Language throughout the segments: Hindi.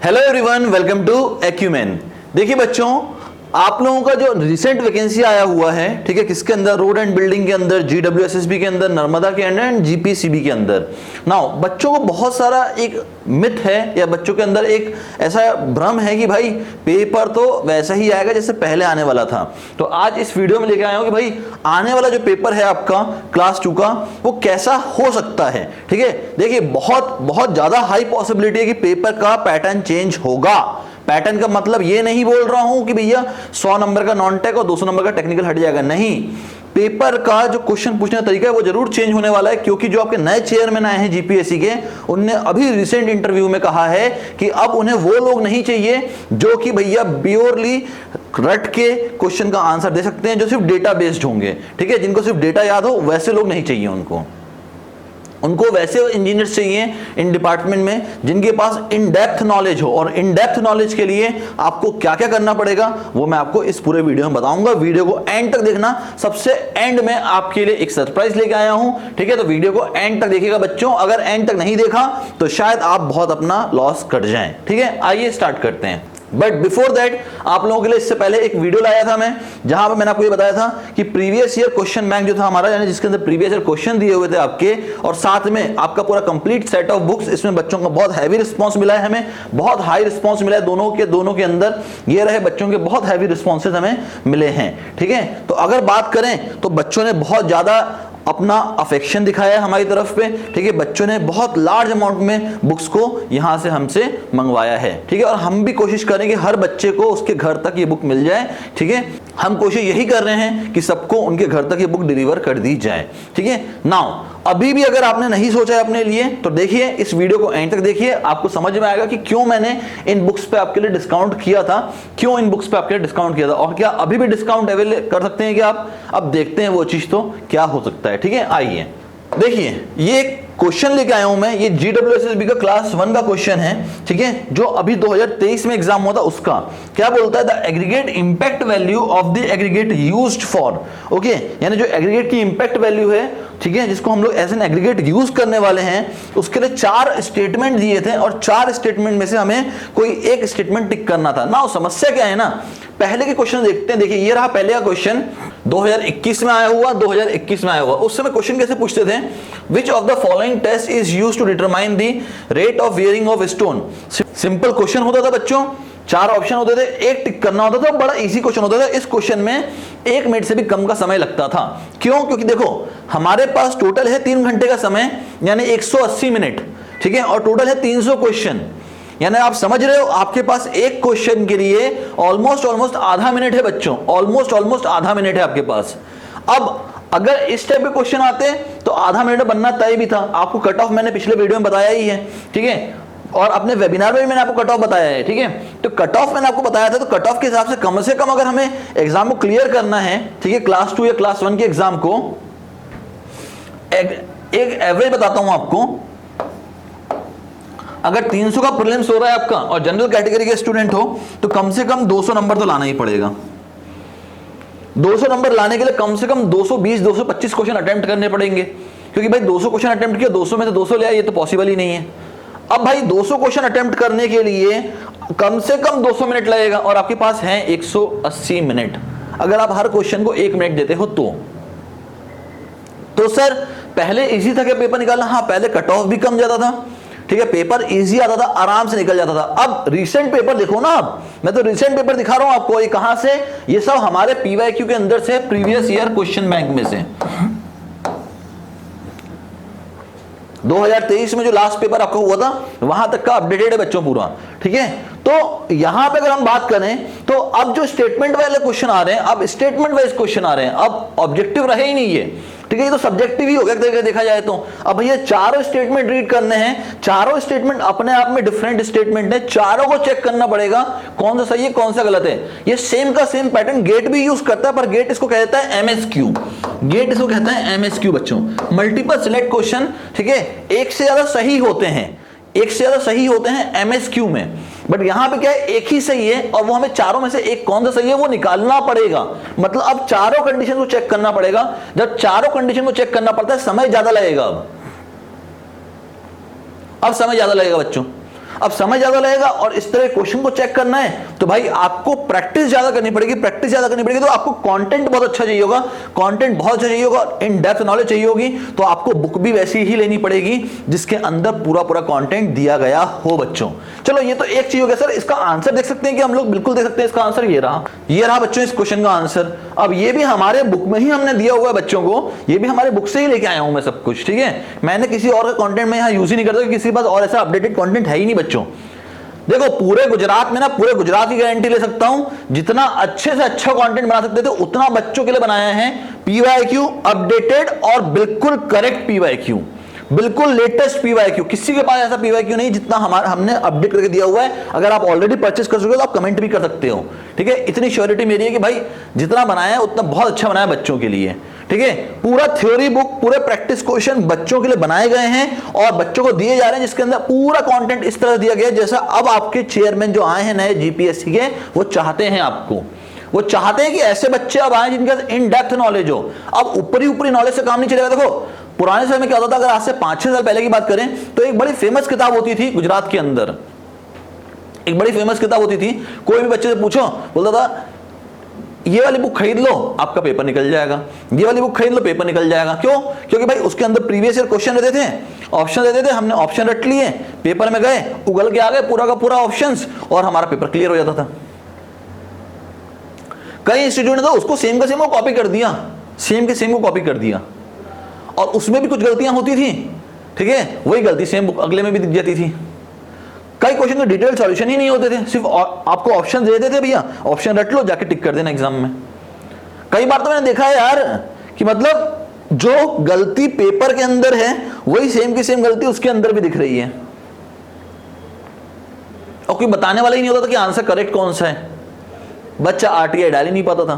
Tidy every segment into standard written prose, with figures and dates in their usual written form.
Hello everyone, welcome to Acumen. देखिए बच्चों, आप लोगों का जो रिसेंट वैकेंसी आया हुआ है, ठीक है, किसके अंदर? रोड एंड बिल्डिंग के अंदर, GWSSB के अंदर, नर्मदा के अंदर एंड GPCB के अंदर। नाउ बच्चों को बहुत सारा एक मिथ है या बच्चों के अंदर एक ऐसा भ्रम है कि भाई पेपर तो वैसा ही आएगा जैसे पहले आने वाला था। तो आज इस वीडियो में लेके आया हूं कि भाई आने वाला जो पेपर है आपका क्लास 2 का, वो कैसा हो सकता है। ठीक है, देखिए बहुत बहुत ज्यादा हाई पॉसिबिलिटी है कि पेपर का पैटर्न चेंज होगा। पैटर्न का मतलब ये नहीं बोल रहा हूं कि भैया 100 नंबर का नॉन टेक और 200 नंबर का टेक्निकल हट जाएगा, नहीं। पेपर का जो क्वेश्चन पूछने का तरीका है वो जरूर चेंज होने वाला है, क्योंकि जो आपके नए चेयरमैन आए हैं जीपीएससी के, उनने अभी रिसेंट इंटरव्यू में कहा है कि अब उन्हें वो लोग नहीं चाहिए जो कि भैया प्योरली रट के क्वेश्चन का आंसर दे सकते हैं, जो सिर्फ डेटा बेस्ड होंगे। ठीक है, जिनको सिर्फ डेटा याद हो, वैसे लोग नहीं चाहिए उनको वैसे इंजीनियर्स चाहिए इन डिपार्टमेंट में जिनके पास इन डेप्थ नॉलेज हो। और इन डेप्थ नॉलेज के लिए आपको क्या क्या करना पड़ेगा वो मैं आपको इस पूरे वीडियो में बताऊंगा। वीडियो को एंड तक देखना। सबसे एंड में आपके लिए एक सरप्राइज लेके आया हूं, ठीक है, तो वीडियो को एंड तक देखिएगा बच्चों। अगर एंड तक नहीं देखा तो शायद आप बहुत अपना लॉस कर जाएं। ठीक है, आइए स्टार्ट करते हैं। बट बिफोर दैट आप लोगों के लिए इससे पहले एक वीडियो लाया था मैं, जहां पर मैंने आपको ये बताया था कि प्रीवियस ईयर क्वेश्चन बैंक जो था हमारा, यानी जिसके अंदर प्रीवियस ईयर क्वेश्चन दिए हुए थे आपके, और साथ में आपका पूरा कंप्लीट सेट ऑफ बुक्स। इसमें बच्चों का बहुत हैवी रिस्पांस मिला है, हमें बहुत हाई रिस्पांस मिला है दोनों के अंदर। ये रहे बच्चों के बहुत हैवी रिस्पॉन्सेज हमें मिले हैं। ठीक है, तो अगर बात करें तो बच्चों ने बहुत ज्यादा अपना अफेक्शन दिखाया है हमारी तरफ पे। ठीक है, बच्चों ने बहुत लार्ज अमाउंट में बुक्स को यहां से हमसे मंगवाया है। ठीक है, और हम भी कोशिश करें कि हर बच्चे को उसके घर तक ये बुक मिल जाए। ठीक है, हम कोशिश यही कर रहे हैं कि सबको उनके घर तक ये बुक डिलीवर कर दी जाए। ठीक है, नाउ अभी भी अगर आपने नहीं सोचा है अपने लिए तो देखिए इस वीडियो को एंड तक देखिए, आपको समझ में आएगा कि क्यों मैंने इन बुक्स पे आपके लिए डिस्काउंट किया था, क्यों इन बुक्स पे आपके लिए डिस्काउंट किया था, और क्या अभी भी डिस्काउंट अवेलेबल कर सकते हैं क्या आप। अब देखते हैं वो चीज तो क्या हो सकता है। ठीक है, आइए देखिए, ये क्वेश्चन लेके आया हूं मैं। ये GWSSB का क्लास 1 का क्वेश्चन है। ठीक है, जो अभी 2023 में एग्जाम हुआ था उसका। क्या बोलता है? The aggregate impact value of the aggregate used for. Okay, यानी जो एग्रीगेट की इंपैक्ट वैल्यू है, ठीक है, जिसको हम लोग एज एन एग्रीगेट यूज करने वाले हैं, उसके लिए 4 स्टेटमेंट दिए थे और 4 स्टेटमेंट में से हमें कोई एक स्टेटमेंट टिक करना था ना। समस्या क्या है ना, पहले के क्वेश्चन देखते हैं। देखिए ये रहा पहले का क्वेश्चन, 2021 में आया हुआ, 2021 में आया हुआ। उस समय क्वेश्चन कैसे पूछते थे? Which of the following test is used to determine the rate of wearing of stone. Simple question होता था बच्चों, 4 ऑप्शन होते थे, एक टिक करना होता था, बड़ा इजी क्वेश्चन होता था। इस क्वेश्चन में 1 मिनट से भी कम का समय लगता था। क्यों? क्योंकि देखो हमारे पास टोटल है 3 घंटे का समय, यानी 180 मिनट। ठीक है, और टोटल है 300 क्वेश्चन, यानी आप समझ रहे हो आपके पास एक क्वेश्चन के लिए ऑलमोस्ट आधा मिनट है बच्चों, ऑलमोस्ट आधा मिनट है आपके पास। अब अगर इस टाइप के क्वेश्चन आते तो आधा मिनट बनना तय भी था। आपको कट ऑफ मैंने पिछले वीडियो में बताया ही है। ठीक है, और अपने वेबिनार में भी मैंने आपको कट ऑफ बताया है। ठीक है, तो कट ऑफ मैंने आपको बताया था, तो कट ऑफ के हिसाब से कम अगर हमें एग्जाम को क्लियर करना है, ठीक है, क्लास 2 या क्लास 1 के एग्जाम को, एक एवरेज बताता हूं आपको। अगर 300 का प्रीलिम्स हो रहा है आपका और जनरल कैटेगरी के स्टूडेंट हो तो कम से कम 200 नंबर तो लाना ही पड़ेगा। 200 नंबर लाने के लिए कम से कम 220-225 क्वेश्चन अटेम्प्ट करने पड़ेंगे, क्योंकि भाई 200 क्वेश्चन अटेम्प्ट किया, 200 में से 200 ले आए, ये तो पॉसिबल ही नहीं है। अब भाई 200 क्वेश्चन अटेम्प्ट करने के लिए कम से कम 200 मिनट लगेगा, और आपके पास है 180 मिनट। अगर आप हर क्वेश्चन को 1 मिनट देते हो तो सर पहले इजी था क्या पेपर निकालना? हाँ, पहले कट ऑफ भी कम जाता था। ठीक है, पेपर इजी आता था, आराम से निकल जाता था। अब रीसेंट पेपर देखो ना, अब मैं तो रीसेंट पेपर दिखा रहा हूं आपको। ये कहां से? ये सब हमारे PYQ के अंदर से, प्रीवियस ईयर क्वेश्चन बैंक में से। 2023 में जो लास्ट पेपर आपका हुआ था वहां तक का अपडेटेड है बच्चों पूरा। ठीक है, तो यहां पे अगर हम बात करें तो अब जो स्टेटमेंट वाले क्वेश्चन आ रहे हैं, अब स्टेटमेंट वाइज क्वेश्चन आ रहे हैं, अब ऑब्जेक्टिव रहे ही नहीं ये। ठीक है, ये तो सब्जेक्टिव ही हो गया देखा जाए तो। अब भैया चारों स्टेटमेंट रीड करने हैं, चारों स्टेटमेंट अपने आप में डिफरेंट स्टेटमेंट है, चारों को चेक करना पड़ेगा कौन सा सही है कौन सा गलत है। ये सेम का सेम पैटर्न गेट भी यूज करता है, पर गेट इसको कह देता है MSQ। गेट इसको कहता है MSQ बच्चों, मल्टीपल सिलेक्ट क्वेश्चन। ठीक है, एक से ज्यादा सही होते हैं MSQ में, बट यहां पे क्या है, एक ही सही है और वो हमें चारों में से एक कौन सा सही है वो निकालना पड़ेगा। मतलब अब चारों कंडीशन को चेक करना पड़ेगा। जब चारों कंडीशन को चेक करना पड़ता है समय ज्यादा लगेगा। अब समय ज्यादा लगेगा बच्चों। अब समय ज्यादा लगेगा और इस तरह क्वेश्चन को चेक करना है तो भाई आपको प्रैक्टिस ज्यादा करनी पड़ेगी, प्रैक्टिस ज्यादा करनी पड़ेगी। तो आपको कंटेंट बहुत अच्छा चाहिए होगा, कंटेंट बहुत अच्छा चाहिए होगा, इन डेप्थ नॉलेज चाहिए होगी, तो आपको बुक भी वैसी ही लेनी पड़ेगी जिसके अंदर पूरा पूरा कंटेंट दिया गया हो बच्चों। चलो ये तो एक चीज हो गया सर। इसका आंसर देख सकते हैं कि हम लोग बिल्कुल देख सकते हैं। इसका आंसर ये रहा बच्चों इस क्वेश्चन का आंसर। अब ये भी हमारे बुक में ही हमने दिया हुआ है बच्चों को, ये भी हमारे बुक से ही लेके आया हूं मैं सब कुछ, ठीक है। मैंने किसी और का कंटेंट में यहां यूज ही नहीं करता, किसी के पास और ऐसा अपडेटेड कंटेंट है ही नहीं बच्चों। देखो पूरे गुजरात में ना, पूरे गुजरात की गारंटी ले सकता हूं, जितना अच्छे से अच्छा कंटेंट बना सकते थे उतना बच्चों के लिए बनाया है। पीवाईक्यू अपडेटेड और बिल्कुल करेक्ट पीवाईक्यू, बिल्कुल लेटेस्ट पीवाईक्यू। किसी के पास ऐसा पीवाईक्यू नहीं जितना हमने अपडेट करके दिया हुआ है। अगर आप ऑलरेडी परचेस कर चुके हो तो आप कमेंट भी कर सकते हो, ठीक है। इतनी श्योरिटी मेरी है कि भाई जितना बनाया है उतना बहुत अच्छा बनाया बच्चों के लिए, ठीक है। पूरा थ्योरी बुक, पूरे प्रैक्टिस क्वेश्चन बच्चों के लिए बनाए गए हैं और बच्चों को दिए जा रहे हैं, जिसके अंदर पूरा कंटेंट इस तरह दिया गया है जैसा अब आपके चेयरमैन जो आए हैं नए जीपीएससी के, वो चाहते हैं आपको, वो चाहते हैं कि ऐसे बच्चे अब आए जिनके इन डेप्थ नॉलेज हो। अब ऊपरी ऊपरी नॉलेज से काम नहीं चलेगा। देखो पुराने समय में क्या होता था, अगर आज से 5-6 साल पहले की बात करें तो एक बड़ी फेमस किताब होती थी गुजरात के अंदर, एक बड़ी फेमस किताब होती थी। कोई भी बच्चे से पूछो बोलता था ये वाली बुक खरीद लो आपका पेपर निकल जाएगा, ये वाली बुक खरीद लो पेपर निकल जाएगा। क्यों? क्योंकि भाई उसके अंदर प्रीवियस ईयर क्वेश्चन रहते थे, ऑप्शन देते थे, हमने ऑप्शन रट लिए, पेपर में गए, उगल के आ गए पूरा का पूरा ऑप्शंस और हमारा पेपर क्लियर हो जाता था। कई इंस्टीट्यूट ने तो उसको सेम का सेम को कॉपी कर दिया, सेम के सेम को कॉपी कर दिया और उसमें भी कुछ गलतियां होती थी, ठीक है। वही गलती सेम बुक अगले में भी दिख जाती थी। कई क्वेश्चन के डिटेल सॉल्यूशन ही नहीं होते थे, सिर्फ आपको ऑप्शन दे देते थे, भैया ऑप्शन रट लो जाके टिक कर देना एग्जाम में। कई बार तो मैंने देखा है यार कि मतलब जो गलती पेपर के अंदर है वही सेम की सेम गलती उसके अंदर भी दिख रही है और कोई बताने वाला ही नहीं होता था कि आंसर करेक्ट कौन सा है। बच्चा आरटीआई डाल ही नहीं पाता था।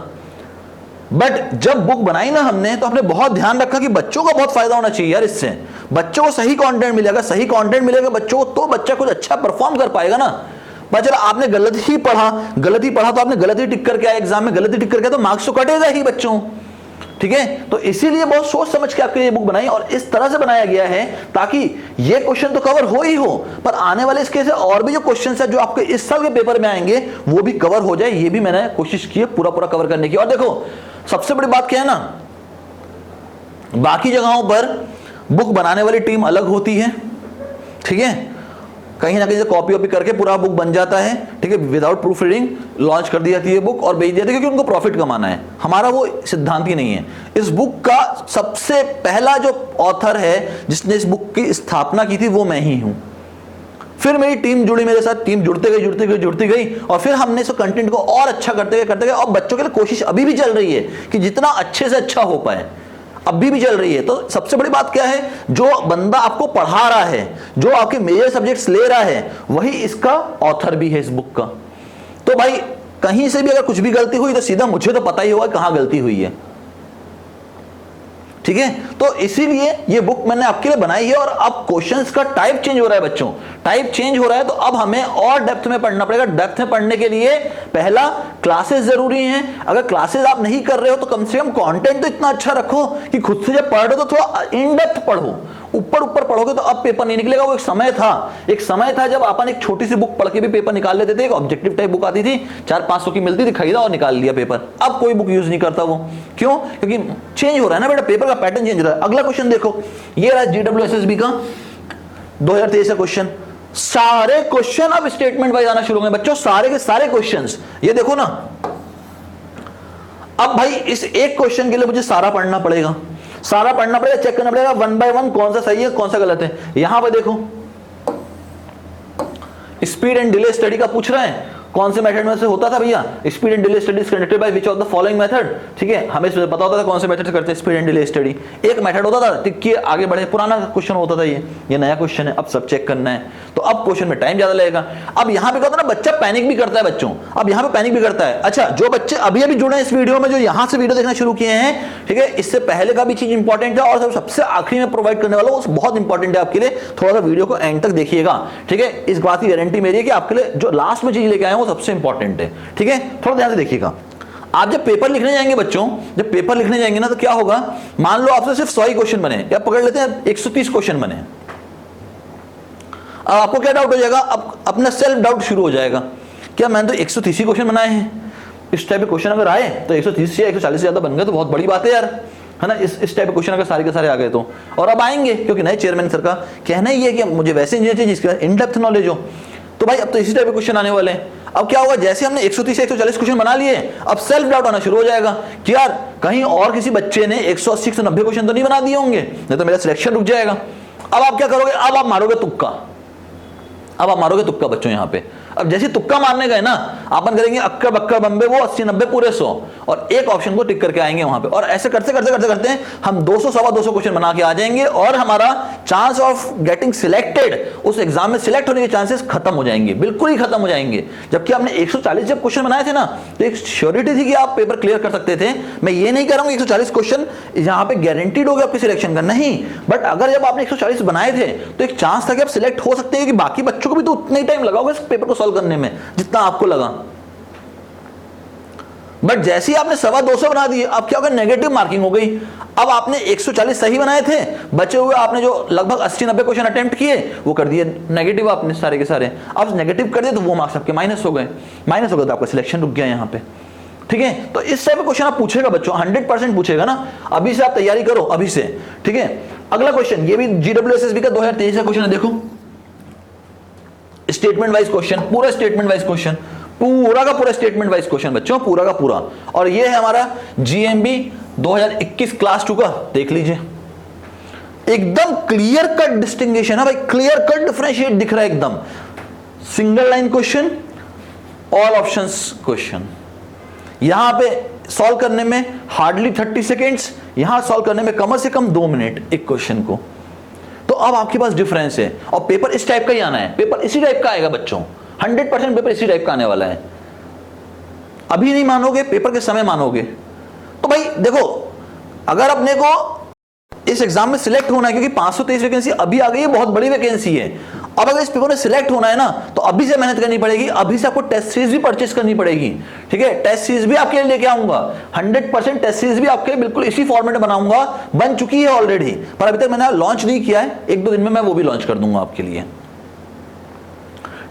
बट जब बुक बनाई ना हमने तो हमने बहुत ध्यान रखा कि बच्चों को बहुत फायदा होना चाहिए यार, इससे बच्चों को सही कंटेंट मिलेगा, सही कंटेंट मिलेगा बच्चों को तो बच्चा कुछ अच्छा परफॉर्म कर पाएगा ना। चलो आपने गलत ही पढ़ा तो आपने गलत ही टिक करके आया एग्जाम में, गलत ही टिक करके तो मार्क्स तो कटेगा ही बच्चों, ठीक है। तो इसीलिए बहुत सोच समझ के आपके लिए बुक बनाई और इस तरह से बनाया गया है ताकि ये क्वेश्चन तो कवर हो ही हो, पर आने वाले इसके से और भी जो क्वेश्चन है जो आपके इस साल के पेपर में आएंगे वो भी कवर हो जाए। ये भी मैंने कोशिश की है पूरा पूरा कवर करने की। और देखो सबसे बड़ी बात क्या है ना, बाकी जगहों पर बुक बनाने वाली टीम अलग होती है, ठीक है। कहीं ना कहीं से कॉपी वॉपी करके पूरा बुक बन जाता है, ठीक है, विदाउट प्रूफ रीडिंग लॉन्च कर दी जाती है बुक और बेच दिया जाती है क्योंकि उनको प्रॉफिट कमाना है। हमारा वो सिद्धांत ही नहीं है। इस बुक का सबसे पहला जो ऑथर है जिसने इस बुक की स्थापना की थी वो मैं ही हूं। फिर मेरी टीम जुड़ी मेरे साथ, टीम जुड़ती गई और फिर हमने इस कंटेंट को और अच्छा करते गए और बच्चों के लिए कोशिश अभी भी चल रही है कि जितना अच्छे से अच्छा हो पाए, अभी भी चल रही है। तो सबसे बड़ी बात क्या है, जो बंदा आपको पढ़ा रहा है, जो आपके मेजर सब्जेक्ट्स ले रहा है, वही इसका ऑथर भी है इस बुक का। तो भाई कहीं से भी अगर कुछ भी गलती हुई तो सीधा मुझे तो पता ही होगा कहां गलती हुई है, ठीक है। तो इसीलिए ये बुक मैंने आपके लिए बनाई है और अब क्वेश्चंस का टाइप चेंज हो रहा है बच्चों, टाइप चेंज हो रहा है तो अब हमें और डेप्थ में पढ़ना पड़ेगा। डेप्थ में पढ़ने के लिए पहला क्लासेस जरूरी हैं। अगर क्लासेस आप नहीं कर रहे हो तो कम से कम कंटेंट तो इतना अच्छा रखो कि खुद से जब पढ़ रहे हो तो थोड़ा इन डेप्थ पढ़ो। ऊपर पढ़ोगे तो अब पेपर नहीं निकलेगा। वो एक समय था जब अपन एक छोटी सी बुक पढ़ के भी पेपर निकाल लेते थे। एक ऑब्जेक्टिव टाइप बुक आती थी, 400-500 की मिलती थी, खरीदा और निकाल लिया पेपर। अब कोई बुक यूज नहीं करता वो। क्यों? क्योंकि चेंज हो रहा है ना बेटा, पेपर का पैटर्न चेंज हो रहा है। अगला क्वेश्चन देखो, ये रहा GWSSB का 2023 का क्वेश्चन। सारे क्वेश्चन अब स्टेटमेंट वाइज आना शुरू हो गए बच्चों, सारे के सारे क्वेश्चंस। ये देखो ना, अब भाई इस एक क्वेश्चन के लिए मुझे सारा पढ़ना पड़ेगा, चेक करना पड़ेगा 1 बाय 1 कौन सा सही है कौन सा गलत है। यहां पर देखो स्पीड एंड डिले स्टडी का पूछ रहा है, कौन से मेथड में से होता था भैया, speed and delay study is conducted by which of the following method. ठीक है, हमें पता होता था कौन से मेथड से करते हैं स्पीड एंड डिले स्टडी। एक मेथड होता था, टिक किए आगे बढ़े, पुराना क्वेश्चन होता था, ये नया क्वेश्चन है, अब सब चेक करना है। तो अब क्वेश्चन में टाइम ज्यादा लगेगा। अब यहां पे क्या होता है ना, बच्चा पैनिक भी करता है बच्चों, अब यहां पे पैनिक भी करता है। अच्छा, जो बच्चे अभी अभी जुड़े हैं इस वीडियो में, जो यहां से वीडियो देखना शुरू किए हैं, ठीक है, इससे पहले का भी चीज इंपॉर्टेंट है और सबसे आखिरी में प्रोवाइड करने वाला हूं, बहुत इंपॉर्टेंट है आपके लिए। थोड़ा सा वीडियो को एंड तक देखिएगा, ठीक है। इस बात की गारंटी मेरी है कि आपके लिए जो लास्ट में चीज लेके आए वो सबसे इंपॉर्टेंट है, ठीक है। थोड़ा ध्यान से देखिएगा। आप जब पेपर लिखने जाएंगे बच्चों, जब पेपर लिखने जाएंगे ना, तो क्या होगा, मान लो आपसे सिर्फ 100 ही क्वेश्चन बने, या पकड़ लेते हैं 130 क्वेश्चन बने। अब आपको क्या डाउट हो जाएगा, अब अपना सेल्फ डाउट शुरू हो जाएगा, क्या मैंने तो 130 क्वेश्चन बनाए हैं, इस टाइप के क्वेश्चन अगर आए तो 130 या 140 से ज्यादा बन गए तो बहुत बड़ी बात है यार, है ना। इस टाइप के क्वेश्चन अगर सारे के सारे आ गए तो, और अब आएंगे क्योंकि नए चेयरमैन सर का कहना ही है कि मुझे वैसे इंजीनियर चाहिए जिसका इन डेप्थ नॉलेज हो, तो भाई अब तो इसी टाइप के क्वेश्चन आने वाले हैं। अब क्या होगा, जैसे हमने 130 से 140 क्वेश्चन बना लिए, अब सेल्फ डाउट आना शुरू हो जाएगा कि यार कहीं और किसी बच्चे ने 180 से 90 क्वेश्चन तो नहीं बना दिए होंगे, नहीं तो मेरा सिलेक्शन रुक जाएगा। अब आप क्या करोगे, अब आप मारोगे तुक्का, अब आप मारोगे तुक्का बच्चों यहाँ पे। अब जैसे तुक्का मारने गए ना, अपन करेंगे अक्कर बक्कर बम्बे वो 80 90 पूरे 100, और एक ऑप्शन को टिक करके आएंगे वहां पे, और ऐसे करते करते करते करते हम 200 सवा 200 क्वेश्चन बना के आ जाएंगे, और हमारा चांस ऑफ गेटिंग सिलेक्टेड, उस एग्जाम में सिलेक्ट होने के चांसेस खत्म हो जाएंगे, बिल्कुल ही खत्म हो जाएंगे। जबकि आपने 140 जब क्वेश्चन बनाए थे ना, तो एक श्योरिटी थी कि आप पेपर क्लियर कर सकते थे। मैं ये नहीं कह रहा हूं 140 क्वेश्चन यहाँ पे गारंटीड हो गया आपके सिलेक्शन का, नहीं, बट अगर जब आपने 140 बनाए थे तो एक चांस था कि आप सिलेक्ट हो सकते हैं, कि बाकी बच्चों को भी तो उतना ही टाइम लगाओगे इस पेपर को सॉल्व करने में जितना आपको लगा। बट जैसे ही आपने 225 बना दिए, अब क्या होगा, नेगेटिव मार्किंग हो गई। अब आपने 140 सही बनाए थे, बचे हुए आपने जो लगभग 80-90 क्वेश्चन अटेम्प्ट किए वो कर दिए नेगेटिव आपने सारे के सारे। अब नेगेटिव कर दिए तो वो मार्क्स आपके माइनस हो गए, माइनस हो गए तो आपका सिलेक्शन रुक गया यहाँ पे, ठीक है। तो इस टाइप का क्वेश्चन आप पूछेगा बच्चों, 100% पूछेगा ना, अभी से आप तैयारी करो अभी से, ठीक है। अगला क्वेश्चन, ये भी GWSSB का 2023 का क्वेश्चन है, देखो स्टेटमेंट वाइज क्वेश्चन, पूरा स्टेटमेंट वाइज क्वेश्चन, पूरा का पूरा स्टेटमेंट वाइज क्वेश्चन बच्चों, पूरा का पूरा। और ये है हमारा GMB 2021 क्लास 2 का, देख लीजिए एकदम क्लियर कट डिस्टिंग्विशन है भाई, क्लियर कट डिफरेंशिएट दिख रहा है एकदम। Single line question, all options question, यहां पे सॉल्व करने में हार्डली 30 सेकेंड्स, यहां सॉल्व करने में कम से कम 2 मिनट एक क्वेश्चन को। तो अब आपके पास डिफरेंस है, और पेपर इस टाइप का ही आना है, पेपर इसी टाइप का आएगा बच्चों, 100% पेपर इसी टाइप का आने वाला है। अभी नहीं मानोगे, पेपर के समय मानोगे। तो भाई देखो, अगर अपने को इस एग्जाम में सिलेक्ट होना है, क्योंकि 523 वैकेंसी अभी आ गई है, बहुत बड़ी वैकेंसी है। अब अगर इस पेपर में सिलेक्ट होना है ना, तो अभी से मेहनत करनी पड़ेगी, अभी से आपको टेस्ट सीरीज भी परचेस करनी पड़ेगी, ठीक है। टेस्ट सीरीज भी आपके लिए लेके आऊंगा, 100% टेस्ट सीरीज भी आपके लिए बिल्कुल इसी फॉर्मेट में बनाऊंगा, बन चुकी है ऑलरेडी, पर अभी तक मैंने लॉन्च नहीं किया है, 1-2 दिन में मैं वो भी लॉन्च कर दूंगा आपके लिए।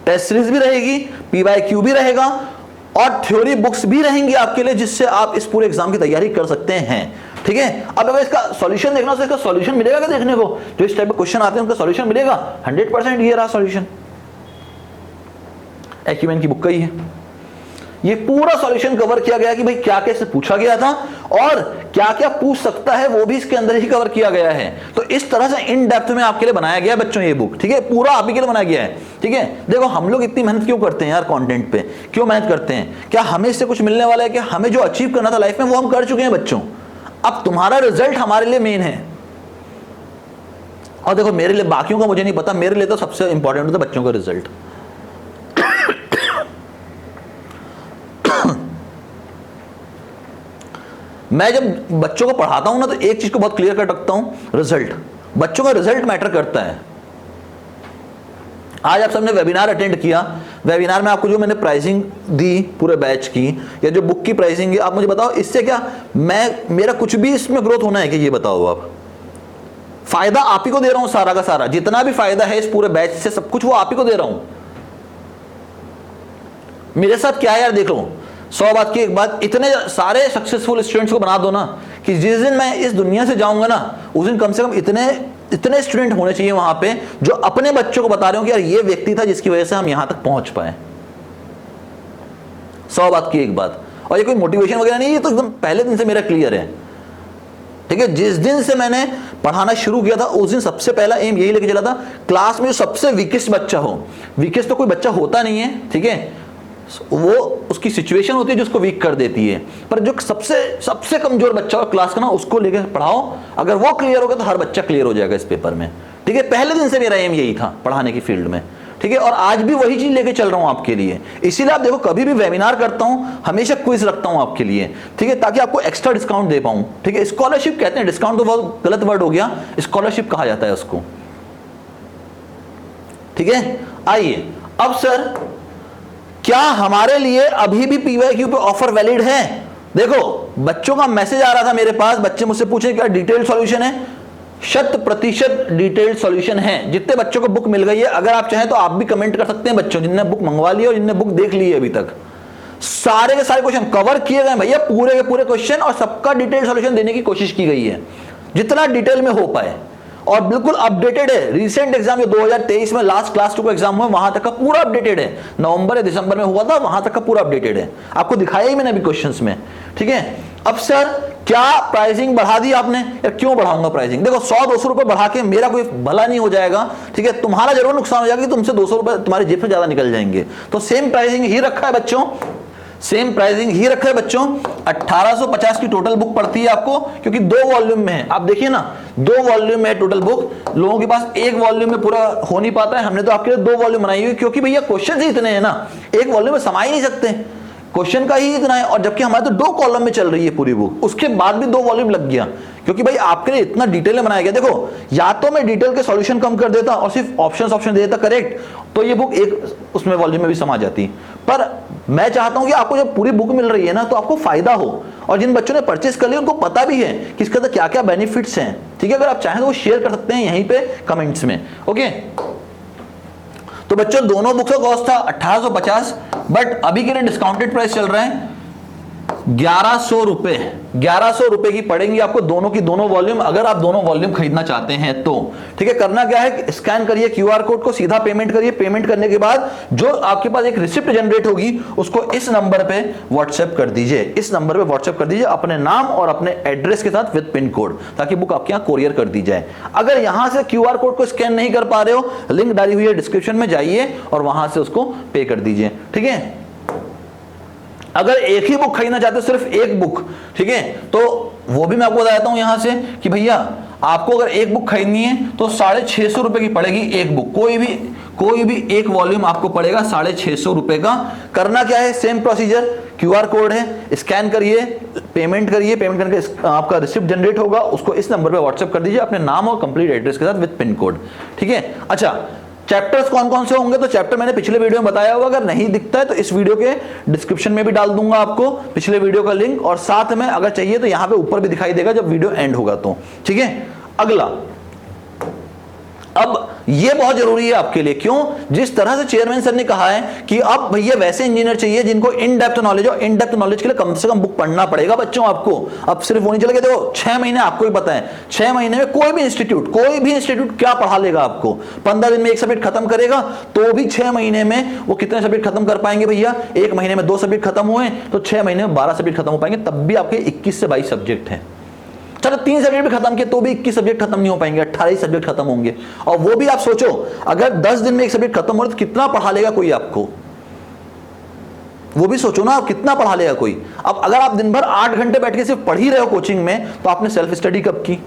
टेस्ट सीरीज भी रहेगी, PYQ भी रहेगा, और थ्योरी बुक्स भी रहेंगी आपके लिए, जिससे आप इस पूरे एग्जाम की तैयारी कर सकते हैं, ठीक है। अब अगर इसका सॉल्यूशन देखना हो तो इसका सॉल्यूशन मिलेगा क्या देखने को, जो इस टाइप के क्वेश्चन आते हैं उनका सॉल्यूशन मिलेगा 100%। ये रहा सॉल्यूशन, एक्यूमेन की बुक का ही है, ये पूरा सॉल्यूशन कवर किया गया कि भाई क्या कैसे पूछा गया था और क्या क्या पूछ सकता है, वो भी इसके अंदर ही कवर किया गया है। तो इस तरह से इन डेप्थ में आपके लिए बनाया गया है बच्चों ये बुक, ठीक है, पूरा आप ही के लिए बनाया गया है, ठीक है। देखो हम लोग इतनी मेहनत क्यों करते हैं यार कंटेंट पे, क्यों मेहनत करते हैं, क्या हमें इससे कुछ मिलने वाला है, क्या हमें जो अचीव करना था लाइफ में वो हम कर चुके हैं बच्चों, अब तुम्हारा रिजल्ट हमारे लिए मेन है। और देखो मेरे लिए, बाकियों का मुझे नहीं पता, मेरे लिए तो सबसे इंपॉर्टेंट होता है बच्चों का रिजल्ट। मैं जब बच्चों को पढ़ाता हूं ना, तो एक चीज को बहुत क्लियर कर रखता हूं, रिजल्ट, बच्चों का रिजल्ट मैटर करता है। आज आप सबने वेबिनार अटेंड किया, वेबिनार में आपको जो मैंने प्राइसिंग दी पूरे बैच की, या जो बुक की प्राइसिंग है, आप मुझे बताओ इससे क्या मेरा कुछ भी इसमें ग्रोथ होना है कि, ये बताओ आप। फायदा आप ही को दे रहा हूं सारा का सारा, जितना भी फायदा है इस पूरे बैच से, सब कुछ वो आप ही को दे रहा हूं। मेरे साथ क्या है यार, देख लो 100 बात की एक बात, इतने सारे सक्सेसफुल स्टूडेंट्स को बना दो ना, कि जिस दिन मैं इस दुनिया से जाऊंगा ना, उस दिन कम से कम इतने स्टूडेंट होने चाहिए वहां पे जो अपने बच्चों को बता रहे हो कि यार ये व्यक्ति था जिसकी वजह से हम यहां तक पहुंच पाए। 100 बात की एक बात, और ये कोई मोटिवेशन वगैरह नहीं, ये तो एकदम पहले दिन से मेरा क्लियर है, ठीक है। जिस दिन से मैंने पढ़ाना शुरू किया था, उस दिन सबसे पहला एम यही लेके चला था, क्लास में जो सबसे वीकेस्ट बच्चा हो, वीकेस्ट तो कोई बच्चा होता नहीं है, ठीक है, वो उसकी सिचुएशन होती है जो उसको वीक कर देती है, पर जो सबसे कमजोर बच्चा हो क्लास का ना, उसको लेकर पढ़ाओ, अगर वो क्लियर होगा तो हर बच्चा क्लियर हो जाएगा इस पेपर में, ठीक है। पहले दिन से मेरा एम यही था पढ़ाने की फील्ड में, ठीक है, और आज भी वही चीज लेके चल रहा हूं आपके लिए। इसीलिए आप देखो, कभी भी वेबिनार करता हूं हमेशा क्विज रखता हूं आपके लिए, ठीक है, ताकि आपको एक्स्ट्रा डिस्काउंट दे पाऊं, ठीक है। स्कॉलरशिप कहते हैं, डिस्काउंट तो बहुत गलत वर्ड हो गया, स्कॉलरशिप कहा जाता है उसको, ठीक है। आइए अब सर, क्या हमारे लिए अभी भी PYQ पे ऑफर वैलिड है? देखो बच्चों का मैसेज आ रहा था मेरे पास, बच्चे मुझसे पूछे क्या डिटेल सॉल्यूशन है, 100% डिटेल्ड सॉल्यूशन है। जितने बच्चों को बुक मिल गई है, अगर आप चाहें तो आप भी कमेंट कर सकते हैं बच्चों जिनने बुक मंगवा ली है और जिनने बुक देख ली है अभी तक। सारे के सारे क्वेश्चन कवर किए गए भैया, पूरे के पूरे क्वेश्चन, और सबका डिटेल सॉल्यूशन देने की कोशिश की गई है जितना डिटेल में हो पाए, और बिल्कुल अपडेटेड है। रिसेंट एग्जाम जो 2023 में लास्ट क्लास 2 का एग्जाम हुआ, वहां तक का पूरा अपडेटेड है। नवंबर या दिसंबर में हुआ था, वहां तक का पूरा अपडेटेड है। आपको दिखाया ही मैंने अभी क्वेश्चंस में, ठीक है। अब सर क्या प्राइसिंग बढ़ा दी आपने, या क्यों बढ़ाऊंगा प्राइसिंग? देखो 100-200 रुपए बढ़ा के मेरा कोई भला नहीं हो जाएगा, ठीक है, तुम्हारा जरूर नुकसान हो जाएगा कि तुमसे 200 रुपए तुम्हारे जेब से ज्यादा निकल जाएंगे। तो सेम प्राइसिंग ही रखा है बच्चों, सेम प्राइसिंग ही रखा है बच्चों। 1850 की टोटल बुक पड़ती है आपको, क्योंकि 2 वॉल्यूम में है। आप देखिए ना, 2 वॉल्यूम में है टोटल बुक। लोगों के पास 1 वॉल्यूम में पूरा हो नहीं पाता है, हमने तो आपके लिए 2 वॉल्यूम बनाई हुई, क्योंकि भैया क्वेश्चन ही इतने हैं ना, 1 वॉल्यूम में समा ही नहीं सकते, क्वेश्चन का ही इतना है। और जबकि हमारे तो 2 कॉलम में चल रही है पूरी बुक, उसके बाद भी 2 वॉल्यूम लग गया, क्योंकि भाई आपके लिए इतना डिटेल में बनाया गया। देखो, या तो मैं डिटेल के सॉल्यूशन कम कर देता और सिर्फ ऑप्शन दे देता करेक्ट, तो ये बुक एक उसमें वॉल्यूम में भी समा जाती। पर मैं चाहता हूं कि आपको जब पूरी बुक मिल रही है ना, तो आपको फायदा हो, और जिन बच्चों ने परचेस कर लिया उनको पता भी है कि इसके अंदर क्या क्या बेनिफिट्स हैं, ठीक है। अगर आप चाहें तो वो शेयर कर सकते हैं यहीं पे कमेंट्स में, ओके। तो बच्चों दोनों बुक्स का कॉस्ट था 1850, बट अभी के लिए डिस्काउंटेड प्राइस चल रहा है 1100 रुपए। 1100 रुपए की पड़ेंगी आपको दोनों की दोनों वॉल्यूम, अगर आप दोनों वॉल्यूम खरीदना चाहते हैं तो, ठीक है। करना क्या है, स्कैन करिए QR कोड को, सीधा पेमेंट करिए। पेमेंट करने के बाद जो आपके पास एक रिसिप्ट जनरेट होगी, उसको इस नंबर पे व्हाट्सएप कर दीजिए, इस नंबर पे व्हाट्सएप कर दीजिए अपने नाम और अपने एड्रेस के साथ विद पिन कोड, ताकि बुक आपके यहाँ कोरियर कर दी जाए। अगर यहां से QR कोड को स्कैन नहीं कर पा रहे हो, लिंक डाली हुई है डिस्क्रिप्शन में, जाइए और वहां से उसको पे कर दीजिए, ठीक है। अगर एक ही बुक खरीदना चाहते हो, सिर्फ एक बुक, ठीक है, तो वो भी मैं आपको बताता हूं यहां से कि भैया आपको अगर एक बुक खरीदनी है तो 650 रुपए की पड़ेगी एक बुक। कोई भी एक वॉल्यूम आपको पड़ेगा 650 रुपए का। करना क्या है, सेम प्रोसीजर, QR कोड है, स्कैन करिए, पेमेंट करिए, पेमेंट करके आपका रिसिप्ट जनरेट होगा, उसको इस नंबर पे व्हाट्सएप कर दीजिए अपने नाम और कंप्लीट एड्रेस के साथ विद पिन कोड, ठीक है। अच्छा, चैप्टर्स कौन कौन से होंगे, तो चैप्टर मैंने पिछले वीडियो में बताया होगा, अगर नहीं दिखता है तो इस वीडियो के डिस्क्रिप्शन में भी डाल दूंगा आपको पिछले वीडियो का लिंक, और साथ में अगर चाहिए तो यहां पे ऊपर भी दिखाई देगा जब वीडियो एंड होगा तो, ठीक है। अगला, अब ये बहुत जरूरी है आपके लिए, क्यों? जिस तरह से चेयरमैन सर ने कहा है कि अब भैया वैसे इंजीनियर चाहिए जिनको इन डेप्थ नॉलेज हो, इन डेप्थ नॉलेज के लिए कम से कम बुक पढ़ना पड़ेगा बच्चों आपको। अब सिर्फ वो नहीं चलेगा, देखो 6 महीने आपको ही पता है, 6 महीने में कोई भी इंस्टीट्यूट क्या पढ़ा लेगा आपको? 15 दिन में एक सब्जेक्ट खत्म करेगा, तो भी 6 महीने में वो कितने सब्जेक्ट खत्म कर पाएंगे भैया? 1 महीने में 2 सब्जेक्ट खत्म हुए तो 6 महीने में 12 सब्जेक्ट खत्म हो पाएंगे, तब भी आपके 21 से 22 सब्जेक्ट हैं। चलो 3 सब्जेक्ट भी खत्म किए तो भी 21 सब्जेक्ट खत्म नहीं हो पाएंगे, 18 सब्जेक्ट खत्म होंगे। और वो भी आप सोचो, अगर 10 दिन में एक सब्जेक्ट खत्म हो तो कितना पढ़ा लेगा कोई आपको? वो भी सोचो ना, आप कितना पढ़ा लेगा कोई। अब अगर आप दिन भर 8 घंटे बैठ के सिर्फ पढ़ ही रहे हो कोचिंग में, तो आपने सेल्फ स्टडी कब की?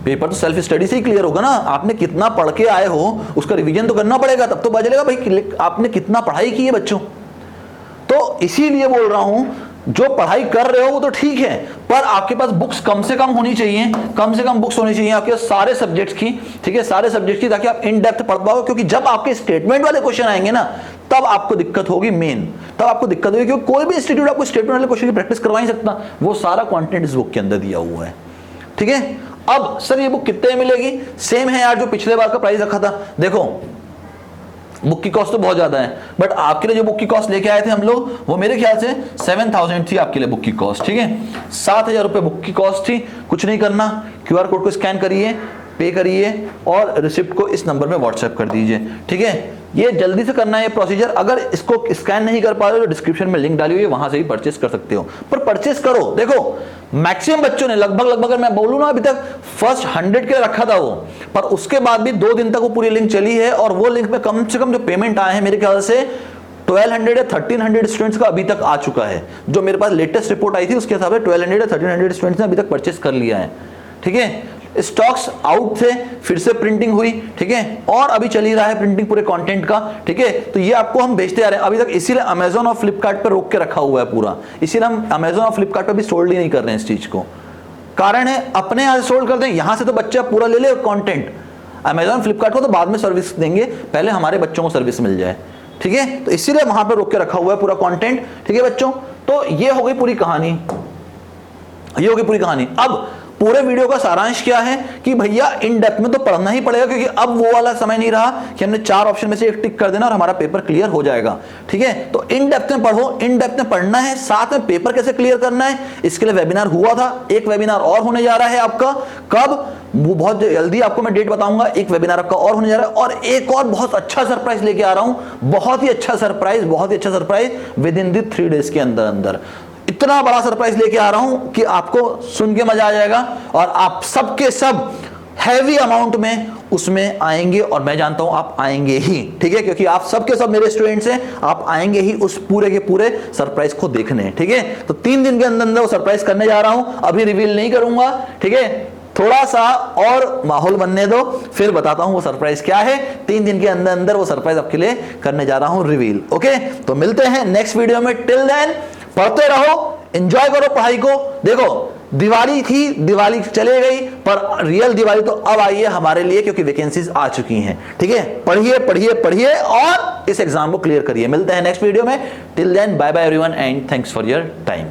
पेपर तो सेल्फ स्टडी से ही क्लियर होगा ना। आपने कितना पढ़ के आए हो उसका रिवीजन तो करना पड़ेगा, तब तो पता चलेगा भाई आपने कितना पढ़ाई की है बच्चों। तो इसीलिए बोल रहा हूं, जो पढ़ाई कर रहे हो वो तो ठीक है, पर आपके पास बुक्स कम से कम होनी चाहिए, कम से कम बुक्स होनी चाहिए आपके सारे सब्जेक्ट्स की, ठीक है, सारे सब्जेक्ट्स की, ताकि आप इन डेप्थ पढ़ पाओ। क्योंकि जब आपके स्टेटमेंट वाले क्वेश्चन आएंगे ना, तब आपको दिक्कत होगी मेन, तब आपको दिक्कत होगी, क्योंकि कोई भी इंस्टीट्यूट आपको स्टेटमेंट वाले क्वेश्चन की प्रैक्टिस करवा नहीं सकता। वो सारा कंटेंट इस बुक के अंदर दिया हुआ है, ठीक है। अब सर ये बुक कितने में मिलेगी? सेम है यार जो पिछले बार का प्राइस रखा था। देखो बुक की कॉस्ट तो बहुत ज्यादा है, बट आपके लिए जो बुक की कॉस्ट लेके आए थे हम लोग, वो मेरे ख्याल से 7000 थी आपके लिए बुक की कॉस्ट, ठीक है। 7000 रुपए बुक की कॉस्ट थी। कुछ नहीं करना, QR कोड को स्कैन करिए, पे करिए और रिसिप्ट को इस नंबर पे व्हाट्सएप कर दीजिए, ठीक है। ये जल्दी से करना है प्रोसीजर। अगर इसको स्कैन नहीं कर पा रहे हो तो डिस्क्रिप्शन में लिंक डाली हुई है, वहां से भी परचेस कर सकते हो। पर परचेस करो। देखो मैक्सिमम बच्चों ने लगभग अगर मैं बोलूं ना, अभी तक फर्स्ट 100 के रखा था वो, पर उसके बाद भी 2 दिन तक वो पूरी लिंक चली है, और वो लिंक में कम से कम जो पेमेंट आए हैं मेरे ख्याल से 1200 या 1300 स्टूडेंट्स का अभी तक आ चुका है। जो मेरे पास लेटेस्ट रिपोर्ट आई थी उसके हिसाब से 1200 या 1300 स्टूडेंट्स ने अभी तक परचेस कर लिया है, ठीक है। स्टॉक्स आउट थे, फिर से प्रिंटिंग हुई, ठीक है, और अभी चल ही रहा है प्रिंटिंग पूरे कंटेंट का, ठीक है। तो ये आपको हम भेजते आ रहे हैं अभी तक, इसीलिए अमेजोन और फ्लिपकार्ट पर रोक के रखा हुआ है पूरा, इसीलिए हम अमेजोन और फ्लिपकार्ट पर भी सोल्ड ही नहीं कर रहे हैं इस चीज को। कारण है अपने यहाँ सोल्ड कर दें, यहां से तो बच्चा पूरा ले ले कंटेंट, अमेजोन फ्लिपकार्ट को तो बाद में सर्विस देंगे, पहले हमारे बच्चों को सर्विस मिल जाए, ठीक है। तो इसीलिए वहां पर रोक के रखा हुआ है पूरा कंटेंट, ठीक है बच्चों। तो ये हो गई पूरी कहानी, ये होगी पूरी कहानी। अब पूरे वीडियो का सारांश क्या है कि भैया इन डेप्थ में तो पढ़ना ही पड़ेगा, क्योंकि अब वो वाला समय नहीं रहा कि हमने 4 ऑप्शन में से एक टिक कर देना और हमारा पेपर क्लियर हो जाएगा। ठीक है, तो इन डेप्थ में पढ़ो, इन डेप्थ में पढ़ना है, साथ में पेपर कैसे क्लियर करना है इसके लिए वेबिनार हुआ था, एक वेबिनार और होने जा रहा है आपका। कब? वो बहुत जल्दी आपको मैं डेट बताऊंगा। एक वेबिनार आपका और होने जा रहा है, और एक और बहुत अच्छा सरप्राइज लेके आ रहा हूं, बहुत ही अच्छा सरप्राइज, बहुत ही अच्छा surprise with in the 3 days के अंदर अंदर। इतना बड़ा सरप्राइज लेके आ रहा हूं कि आपको सुन के मजा आ जाएगा और आप सबके सब हैवी अमाउंट में उसमें आएंगे, और मैं जानता हूं आप आएंगे ही। ठीक है, क्योंकि आप सबके सब मेरे स्टूडेंट्स हैं, आप आएंगे ही उस पूरे के पूरे सरप्राइज को देखने। ठीक है, तो 3 दिन के अंदर अंदर वो सरप्राइज करने जा रहा हूं, अभी रिवील नहीं करूंगा। ठीक है, थोड़ा सा और माहौल बनने दो, फिर बताता हूं वो सरप्राइज क्या है। 3 दिन के अंदर अंदर वो सरप्राइज आपके लिए करने जा रहा हूं रिवील। ओके, तो मिलते हैं नेक्स्ट वीडियो में। टिल देन पढ़ते रहो, एंजॉय करो पढ़ाई को। देखो, दिवाली थी, दिवाली चले गई, पर रियल दिवाली तो अब आई है हमारे लिए, क्योंकि वैकेंसीज आ चुकी हैं। ठीक है, पढ़िए पढ़िए पढ़िए और इस एग्जाम को क्लियर करिए। मिलते हैं नेक्स्ट वीडियो में। Till then bye bye everyone and thanks for your time.